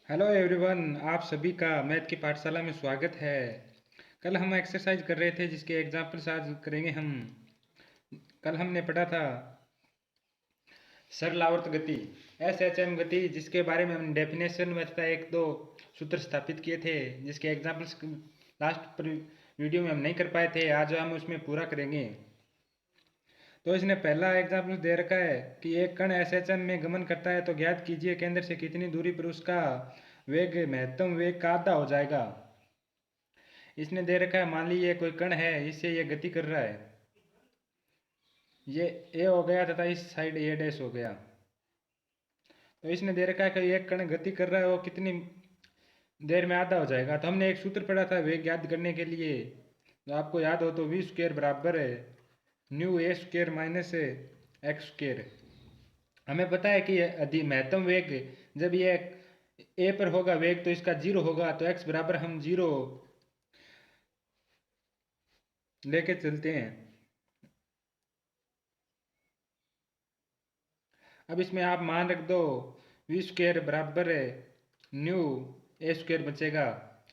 Hello everyone, आप सभी का मैथ की पाठशाला में स्वागत है। कल हम एक्सरसाइज कर रहे थे जिसके एग्जाम्पल्स आज करेंगे हम। कल हमने पढ़ा था सरल आवर्त गति एसएचएम गति, जिसके बारे में हमने डेफिनेशन में तथा एक दो सूत्र स्थापित किए थे, जिसके एग्जाम्पल्स लास्ट पर वीडियो में हम नहीं कर पाए थे। आज हम उसमें पूरा करेंगे। तो इसने पहला एग्जाम्पल दे रखा है कि एक कण एसएचएम में गमन करता है तो ज्ञात कीजिए केंद्र से कितनी दूरी पर उसका वेग महत्तम वेग का आधा हो जाएगा। इसने दे रखा है, मान लीजिए कोई कण है, इससे ये गति कर रहा है। ये ए हो गया तथा इस साइड ए डैश हो गया। तो इसने दे रखा है कि एक कण गति कर रहा है, वो कितनी देर में आधा हो जाएगा। तो हमने एक सूत्र पढ़ा था वेग ज्ञात करने के लिए, तो आपको याद हो तो वी स्क्वेयर बराबर है न्यू ए स्क्वेयर माइनस एक्स स्क्वेयर। हमें पता है कि यदि महत्तम वेग जब ये ए पर होगा वेग तो इसका जीरो होगा, तो एक्स बराबर हम जीरो लेके चलते हैं। अब इसमें आप मान रख दो वी स्क्वेयर बराबर है न्यू ए स्क्वेयर बचेगा।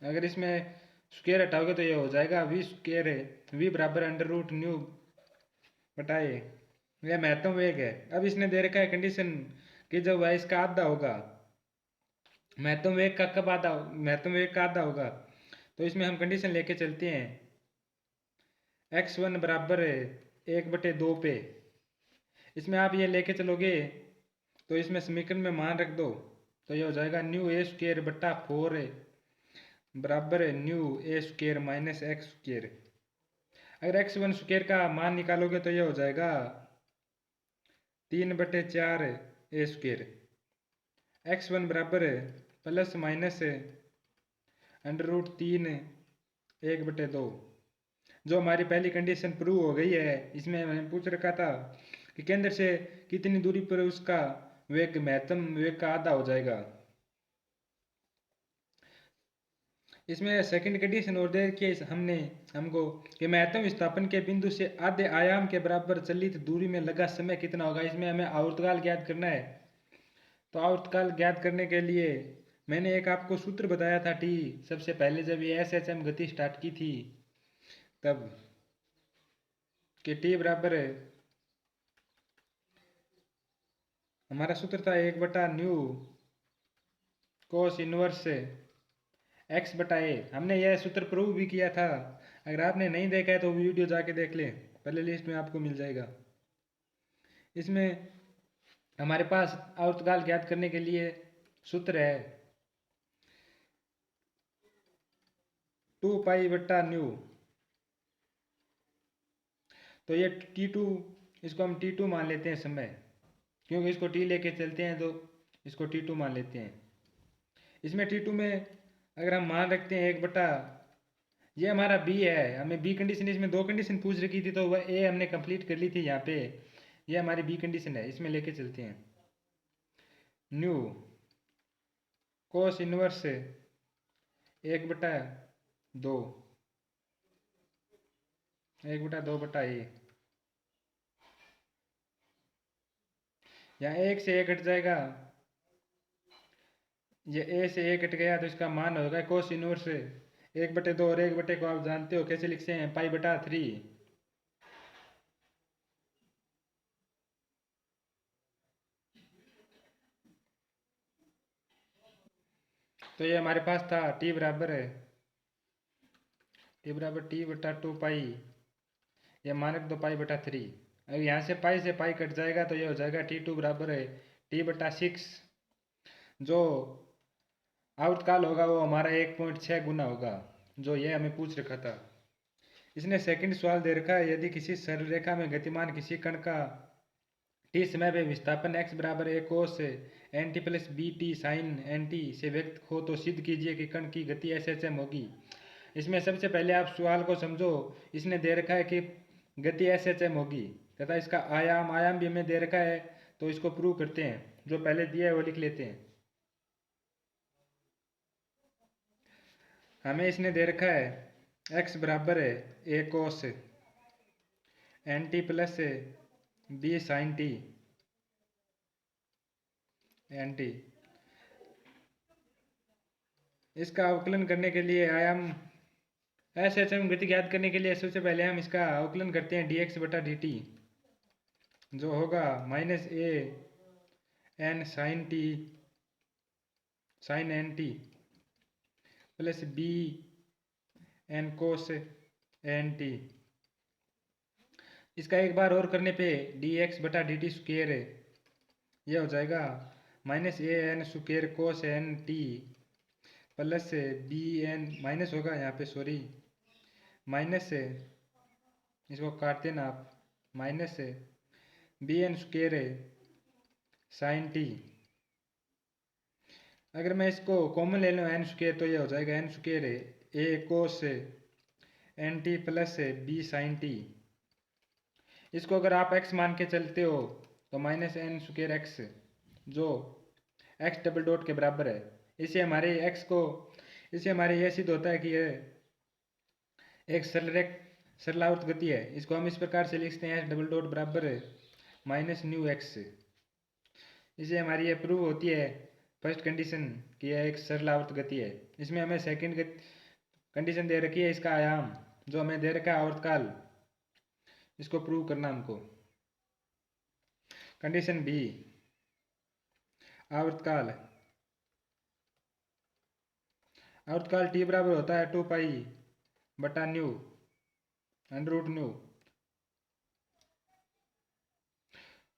अगर इसमें स्क्वेयर हटाओगे तो ये हो जाएगा वी स्क्वेयर है वी बराबर अंडर रूट न्यू बटाए, यह महत्तम वेग है। अब इसने दे रखा है कंडीशन कि जब वह इसका आधा होगा, महत्तम वेग का कब आधा, महत्तम वेग का आधा होगा, तो इसमें हम कंडीशन लेके चलते हैं x1 बराबर है 1/2 पे। इसमें आप ये लेके चलोगे तो इसमें समीकरण में मान रख दो, तो ये हो जाएगा न्यू ए स्क्वेयर बट्टा 4 बराबर है न्यू ए स्क्वेयर माइनस एक्स स्क्वेयर। अगर x1 स्क्वेयर का मान निकालोगे तो ये हो जाएगा 3/4 ए स्क्वेयर। x1 बराबर है प्लस माइनस अंडर रूट 3 1/2। जो हमारी पहली कंडीशन प्रूव हो गई है। इसमें मैंने पूछ रखा था कि केंद्र से कितनी दूरी पर उसका वेग महत्तम वेग का आधा हो जाएगा। इसमें सेकंड कंडीशन और दे रखी है हमने हमको कि महत्तम विस्थापन के बिंदु से आधे आयाम के बराबर चलित दूरी में लगा समय कितना होगा। इसमें हमें आवर्तकाल ज्ञात करना है। तो आवर्तकाल ज्ञात करने के लिए मैंने एक आपको सूत्र बताया था टी, सबसे पहले जब ये एसएचएम गति स्टार्ट की थी तब, कि टी बराबर है, हमारा सूत्र था 1/न्यू कोस इनवर्स एक्स बटा ए। हमने यह सूत्र प्रूव भी किया था। अगर आपने नहीं देखा है तो वीडियो जाके देख लें, पहले लिस्ट में आपको मिल जाएगा। इसमें हमारे पास आवर्तकाल ज्ञात करने के लिए सूत्र है 2π/न्यू। तो ये T2, इसको हम T2 मान लेते हैं समय, क्योंकि इसको T लेके चलते हैं तो इसको T2 मान लेते हैं। इसमें T2 में अगर हम मान रखते हैं 1/, ये हमारा बी है, हमें बी कंडीशन, इसमें दो कंडीशन पूछ रखी थी तो वह ए हमने कंप्लीट कर ली थी यहाँ पे। ये हमारी बी कंडीशन है, इसमें लेके चलते हैं न्यू कोस इनवर्स 1/2 1/2 यहाँ एक से एक कट जाएगा, ये ए से ए कट गया तो इसका मान होगा कोस इनवर्स 1/2, और 1 को आप जानते हो कैसे लिखते हैं π/3। तो ये हमारे पास था T/2 पाई, ये मान रख दो π/3। अब यहाँ से पाई से पाई कट जाएगा तो ये हो जाएगा T2 बराबर है T/6। जो आवर्तकाल होगा वो हमारा 1.6 गुना होगा, जो ये हमें पूछ रखा था। इसने सेकंड सवाल दे रखा है, यदि किसी सरल रेखा में गतिमान किसी कण का टी समय पे विस्थापन x बराबर A cos N T plus B T sine N T से व्यक्त हो तो सिद्ध कीजिए कि कण की गति एस एच एम होगी। इसमें सबसे पहले आप सवाल को समझो। इसने दे रखा है कि गति एस एच एम होगी तथा इसका आयाम आयाम भी हमें दे रखा है, तो इसको प्रूव करते हैं। जो पहले दिया है वो लिख लेते हैं। हमें इसने दे रखा है x बराबर है A cos N T plus B sine T N T. इसका अवकलन करने के लिए आयाम एस एच एम गति ज्ञात करने के लिए सबसे पहले हम इसका अवकलन करते हैं डी एक्स बटा डी टी, जो होगा minus a n sine N T plus b n cos N T. इसका एक बार और करने पे डी एक्स बटा डी टी स्क्वेयर यह हो जाएगा minus a n square cos N T plus b n minus होगा यहाँ पे, सॉरी माइनस इसको काट देना आप, minus b n square sine t. अगर मैं इसको कॉमन ले लूँ एन स्क्वेयर तो ये हो जाएगा n square a cos N T plus B sine t. इसको अगर आप x मान के चलते हो तो माइनस एन स्क्वेयर एक्स, जो x डबल डॉट के बराबर है। इससे हमारे यह सिद्ध होता है कि यह एक सरलावर्त गति है। इसको हम इस प्रकार से लिखते हैं एच डबल डॉट बराबर माइनस न्यू एक्स। इससे हमारी यह प्रूव होती है फर्स्ट कंडीशन कि यह एक सरलावर्त गति है। इसमें हमें सेकंड कंडीशन दे रखी है इसका आयाम, जो हमें दे रखा है आवर्तकाल, इसको प्रूव करना हमको। कंडीशन बी, आवर्तकाल टी बराबर होता है 2 पाई बटा न्यू अंडर रूट न्यू।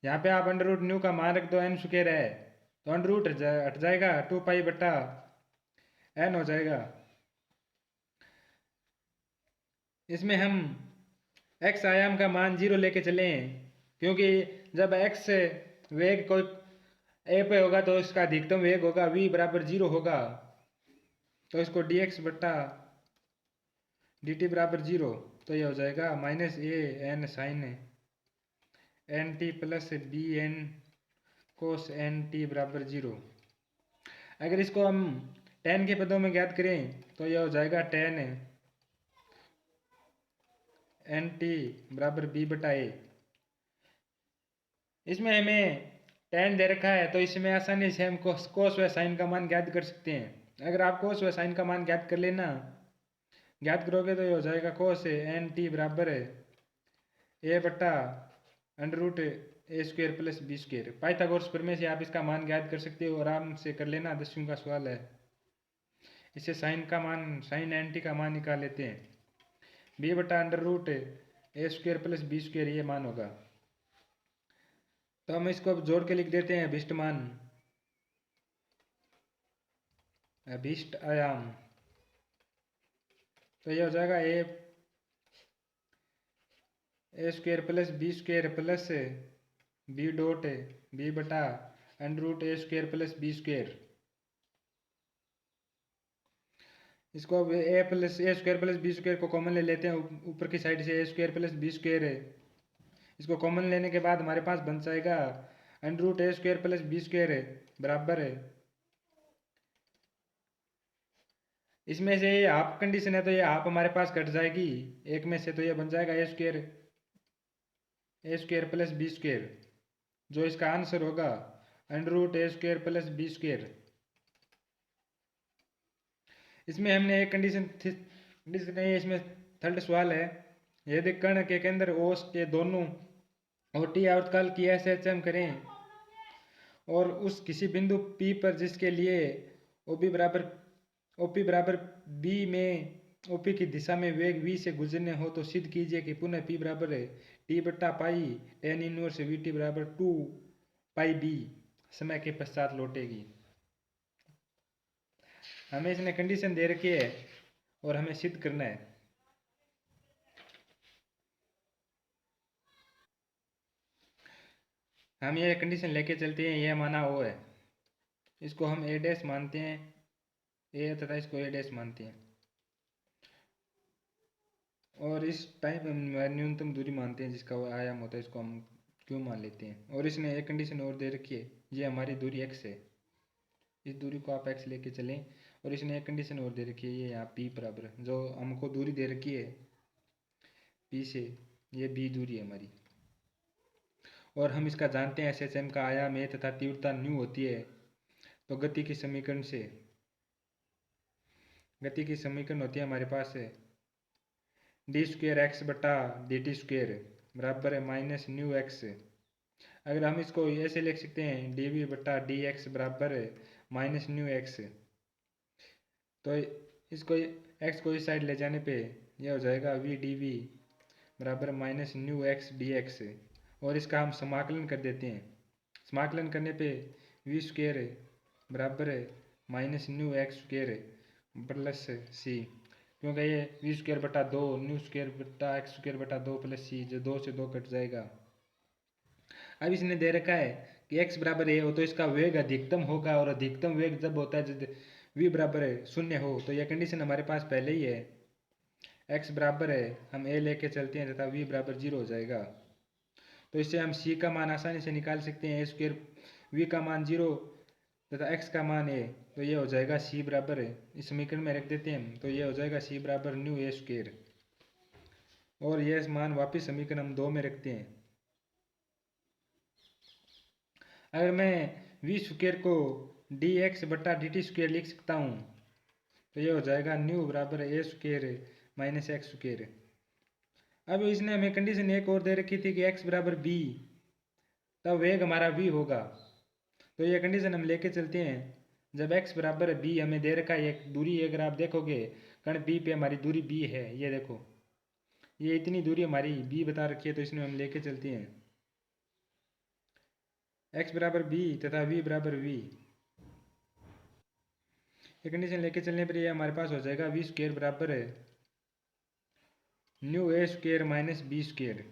यहाँ पे आप अंडर रूट न्यू का मान रख दो एन स्क्वायर है तो अंडर रूट हट जाएगा, 2 पाई बटा एन हो जाएगा। इसमें हम x आयाम का मान 0 लेके चले, क्योंकि जब x वेग कोई ए पे होगा तो इसका अधिकतम वेग होगा v बराबर 0 होगा, तो इसको dx बटा dt बराबर 0, तो ये हो जाएगा minus a n sine N T plus b n cos N t बराबर 0। अगर इसको हम tan के पदों में ज्ञात करें तो यह हो जाएगा tan एन टी बराबर बी बटा ए। इसमें हमें tan दे रखा है तो इसमें आसानी से हम कोस व साइन का मान ज्ञात कर सकते हैं। अगर आप कोस व साइन का मान ज्ञात करोगे तो ये हो जाएगा कोस एन टी बराबर ए बटा under root a square plus b square. Pythagoras प्रमेय से आप इसका मान ज्ञात कर सकते हो, आराम से कर लेना, 10वीं का सवाल है। इससे साइन एन टी का मान निकाल लेते हैं, बी बटा under root a square plus b square ये मान होगा। तो हम इसको अब जोड़ के लिख देते हैं अभीष्ट आयाम। तो ये हो जाएगा a square plus b square plus b dot b बटा under root a square plus b square. इसको अब a square plus b square को कॉमन ले लेते हैं ऊपर की साइड से, a square plus b square है। इसको कॉमन लेने के बाद हमारे पास बन जाएगा under root a square plus b square बराबर है, इसमें से ये हाफ कंडीशन है तो ये हाफ हमारे पास कट जाएगी एक में से, तो ये बन जाएगा a square plus b square, जो इसका आंसर होगा under root a square plus b square. इसमें हमने एक कंडीशन नहीं, इसमें थर्ड सवाल है, यदि कण के केंद्र ओस के दोनों ओटी आवर्तकाल की एस एच एम करें और उस किसी बिंदु P पर जिसके लिए OP बराबर B में OP की दिशा में वेग V से गुजरने हो, तो सिद्ध कीजिए कि पुनः P बराबर है T बटा पाई tan इनवर्स VT बराबर 2 पाई B समय के पश्चात लौटेगी। हमें इसने कंडीशन दे रखी है और हमें सिद्ध करना है। हम ये कंडीशन लेके चलते हैं, यह माना O है, इसको हम A डैश मानते हैं, ए तथा इसको A डैश मानते हैं, और इस टाइप न्यूनतम दूरी मानते हैं जिसका आयाम होता है, इसको हम क्यों मान लेते हैं। और इसने एक कंडीशन और दे रखी है, ये हमारी दूरी x है, इस दूरी को आप x लेके चलें। और इसने एक कंडीशन और दे रखी है, ये यहाँ p बराबर, जो हमको दूरी दे रखी है p से, ये b दूरी है हमारी। और हम इसका जानते हैं SHM का आयाम a तथा तीव्रता न्यू होती है, तो गति के समीकरण से गति की समीकरण होती है हमारे पास है डी स्क्वेयर एक्स बटा डी टी स्क्वेयर बराबर है माइनस न्यू एक्स। अगर हम इसको ऐसे लिख सकते हैं डी वी बटा डी एक्स बराबर है माइनस न्यू एक्स। तो इसको एक्स को इस साइड ले जाने पे यह हो जाएगा वी डी वी बराबर minus nu x D x. और इसका हम समाकलन कर देते हैं। समाकलन करने पे वी स्क्वेयर बराबर है minus nu x square plus c, क्योंकि ये वी स्क्वेयर बटा दो न्यू स्क्वेयर बटा एक्स स्क्वेयर बटा दो प्लस सी, जो दो से दो कट जाएगा। अब इसने दे रखा है कि x बराबर ए हो तो इसका वेग अधिकतम होगा, और अधिकतम वेग जब होता है जब v बराबर है शून्य हो, तो यह कंडीशन हमारे पास पहले ही है। x बराबर है हम a लेके चलते हैं तथा v बराबर 0 हो जाएगा। तो इससे हम c का मान आसानी से निकाल सकते हैं। a स्क्वेयर v का मान 0 तथा x का मान a, तो ये हो जाएगा c बराबर है, इस समीकरण में रख देते हैं हम, तो ये हो जाएगा c बराबर न्यू a स्क्वेयर। और यह मान वापिस समीकरण हम 2 में रखते हैं। अगर मैं वी स्क्वेयर को डी एक्स बटा डी टी स्क्वेयर लिख सकता हूँ, तो ये हो जाएगा न्यू बराबर ए स्क्वेयर माइनस एक्स स्क्वेयर। अब इसने हमें कंडीशन एक और दे रखी थी कि एक्स बराबर बी, तब वेग हमारा वी होगा। तो ये कंडीशन हम लेके चलते हैं। जब एक्स बराबर बी हमें दे रखा है, एक दूरी अगर आप देखोगे कण बी पे हमारी दूरी बी है, ये देखो ये इतनी दूरी हमारी बी बता रखी है, तो इसमें हम लेके चलते हैं x बराबर बी तथा v बराबर v। ये कंडीशन लेके चलने पर ये हमारे पास हो जाएगा वी स्क्वेयर बराबर है न्यू ए स्क्वेयर माइनस बी स्क्वेयर।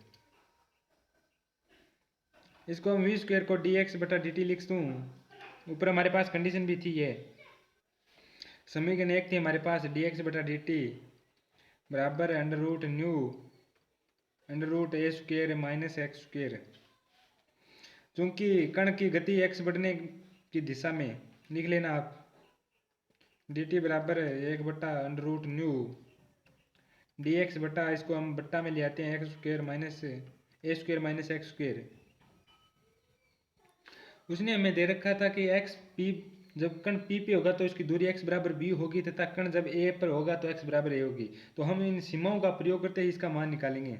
इसको हम वी स्क्वेयर को डी एक्स बटा डी टी लिख दूँ। ऊपर हमारे पास कंडीशन भी थी, ये समीकरण एक थी हमारे पास डी एक्स बटा डी टी बराबर है under root nu under root a square minus x square. चूंकि कण की गति x बढ़ने की दिशा में लिख लेना आप, डी टी बराबर है 1/√न्यू डी एक्स बटा, इसको हम बट्टा में ले आते हैं एक्स स्क्वेयर माइनस ए स्क्वेयर माइनस एक्स स्क्वेयर। उसने हमें दे रखा था कि एक्स पी, जब कण पी पे होगा तो इसकी दूरी x बराबर बी होगी, तथा कण जब ए पर होगा तो x बराबर ए होगी। तो हम इन सीमाओं का प्रयोग करते ही इसका मान निकालेंगे।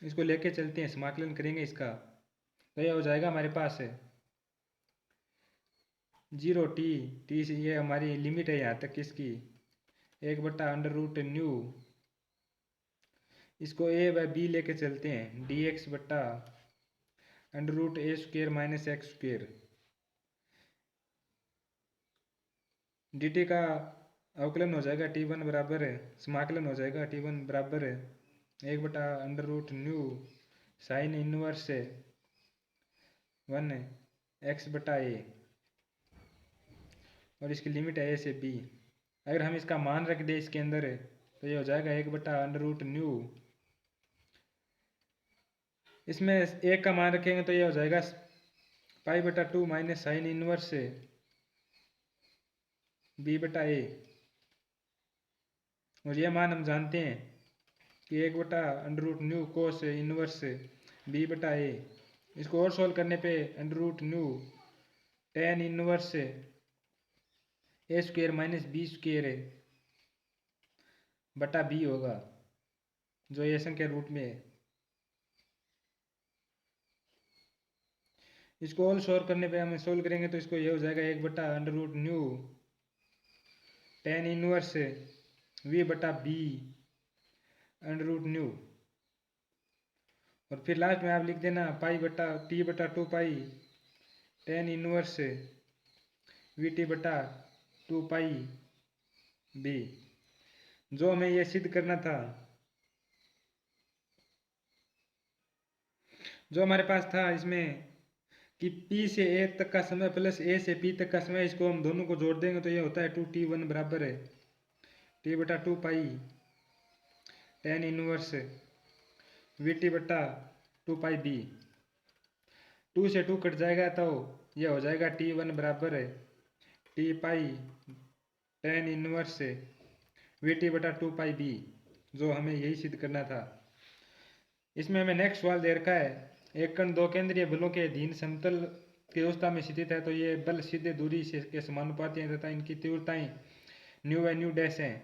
इसको लेके चलते हैं, समाकलन करेंगे इसका, तो यह हो जाएगा हमारे पास है 0 टी से, ये हमारी लिमिट है यहाँ तक इसकी 1/√न्यू, इसको ए व बी लेके चलते हैं डी एक्स बटा √a square minus x square. D T का अवकलन हो जाएगा t1 बराबर है, समाकलन हो जाएगा t1 बराबर है 1/√न्यू साइन इनवर्स है 1 x बटा ए, और इसकी लिमिट है a से b। अगर हम इसका मान रख दें इसके अंदर है, तो ये हो जाएगा 1/√न्यू, इसमें a का मान रखेंगे तो ये हो जाएगा π/2 माइनस साइन इनवर्स है b बटा ए। और ये मान हम जानते हैं कि 1/√न्यू कोस इनवर्स b बटा ए। इसको और सोल्व करने पे √न्यू tan इनवर्स ए स्क्वेयर माइनस बी स्क्वेयर बटा बी होगा, जो ये संख्या रूट में है। इसको और सोल्व करने पे हम सोल्व करेंगे तो इसको ये हो जाएगा 1/√न्यू tan इनवर्स v बटा बी √न्यू, और फिर लास्ट में आप लिख देना t/2 पाई tan इनवर्स vt बटा 2 पाई b। जो हमें ये सिद्ध करना था, जो हमारे पास था इसमें कि p से a तक का समय प्लस a से p तक का समय, इसको हम दोनों को जोड़ देंगे तो ये होता है 2t1 बराबर है t बटा 2 पाई tan इनवर्स vt बटा 2 पाई b। 2 से 2 कट जाएगा तो ये हो जाएगा t1 बराबर है t पाई tan इनवर्स vt बटा 2 पाई b, जो हमें यही सिद्ध करना था। इसमें हमें नेक्स्ट सवाल दे रखा है, एक कण दो केंद्रीय बलों के अधीन समतल की अवस्था में स्थित है, तो ये बल सीधे दूरी से के समानुपाती हैं तथा इनकी तीव्रताएं न्यू व न्यू डैश हैं।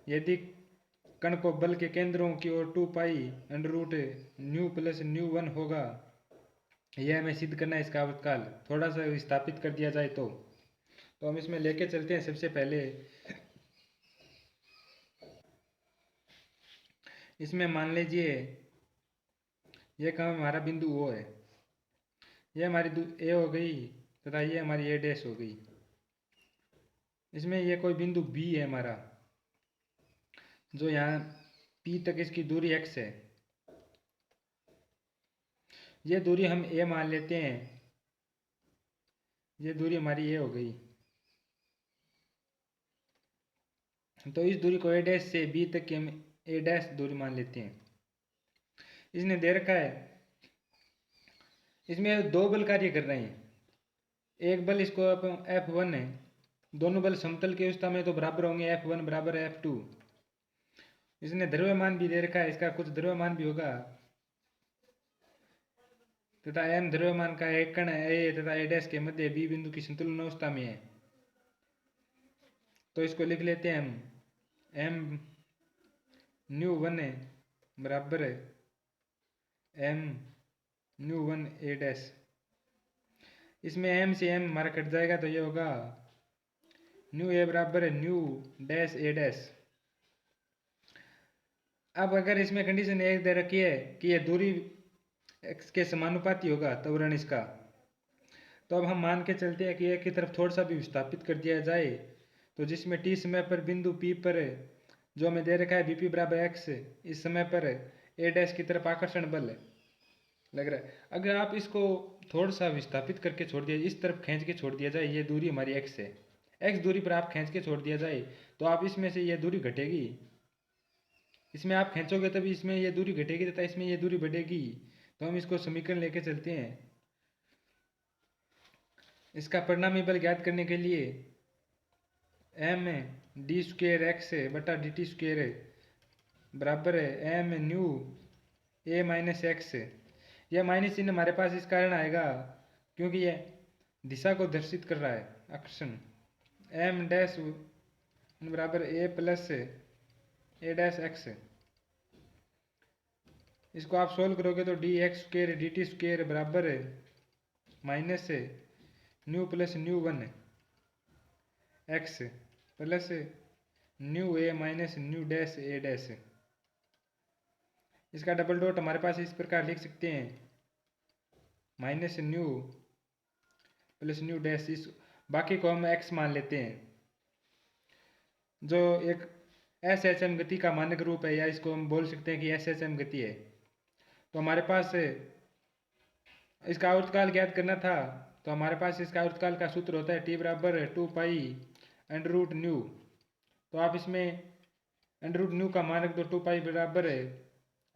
यदि कण को बल के केंद्रों की ओर 2 pi under root nu plus nu 1 होगा, यह हमें सिद्ध करना है। इसका आवर्तकाल थोड़ा सा विस्थापित कर दिया जाए तो हम इसमें लेके चलते हैं। सबसे पहले इसमें मान लीजिए ये काम हमारा बिंदु O है, ये हमारी ए हो गई तथा ये हमारी ए डैश हो गई। इसमें ये कोई बिंदु B है हमारा, जो यहाँ P तक इसकी दूरी x है। ये दूरी हम a मान लेते हैं, ये दूरी हमारी a हो गई। तो इस दूरी को a डैश से b तक की हम a डैश दूरी मान लेते हैं। इसने दे रखा है, इसमें दो बल कार्य कर रहे हैं। एक बल इसको F1 है, दोनों बल समतल की अवस्था में तो बराबर होंगे, F1 बराबर F2। इसने द्रव्यमान भी दे रखा है, इसका कुछ द्रव्यमान भी होगा तथा m द्रव्यमान का एक कण है a तथा a डैश के मध्य b बिंदु की संतुलन अवस्था में है। तो इसको लिख लेते हैं हम m न्यू 1 बराबर m न्यू 1 a डैश। इसमें m से m हमारा कट जाएगा तो ये होगा न्यू a बराबर न्यू डैश a डैश। अब अगर इसमें कंडीशन एक दे रखी है कि ये दूरी x के समानुपाती होगा त्वरण इसका, तो अब हम मान के चलते हैं कि एक की तरफ थोड़ा सा भी विस्थापित कर दिया जाए तो जिसमें t समय पर बिंदु P पर जो हमें दे रखा है Bp बराबर x, इस समय पर a डैश की तरफ आकर्षण बल लग रहा है। अगर आप इसको थोड़ा सा विस्थापित करके छोड़ दिया, इस तरफ खींच के छोड़ दिया जाए, ये दूरी हमारी x है, x दूरी पर आप खींच के छोड़ दिया जाए तो आप इसमें से ये दूरी घटेगी, इसमें आप खींचोगे तभी इसमें ये दूरी घटेगी तथा इसमें ये दूरी बढ़ेगी। तो हम इसको समीकरण लेके चलते हैं। इसका परिणामी बल ज्ञात करने के लिए m डी स्क्वेयर एक्स बटा डी टी स्क्वेयर बराबर है m new a minus x. यह माइनस चिन्ह हमारे पास इस कारण आएगा क्योंकि यह दिशा को दर्शित कर रहा है, आकर्षण। m डैश बराबर a plus a dash x. इसको आप सोल्व करोगे तो d x square d t square बराबर minus nu plus nu 1 x plus nu a minus nu dash a dash. इसका डबल डॉट हमारे पास इस प्रकार लिख सकते हैं, minus nu plus nu dash. इस बाकी को हम एक्स मान लेते हैं, जो एक एस एच एम गति का मानक रूप है, या इसको हम बोल सकते हैं कि एस एच एम गति है। तो हमारे पास इसका आवर्तकाल ज्ञात करना था, तो हमारे पास इसका आवर्तकाल का सूत्र होता है t बराबर 2 पाई अंडर रूट न्यू। तो आप इसमें अंडर रूट न्यू का मानक तो 2 पाई बराबर है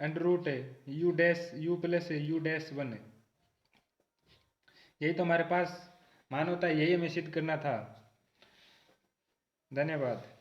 under root u dash u plus u dash 1। यही तो हमारे पास मान होता है, यही हमें सिद्ध करना था। धन्यवाद।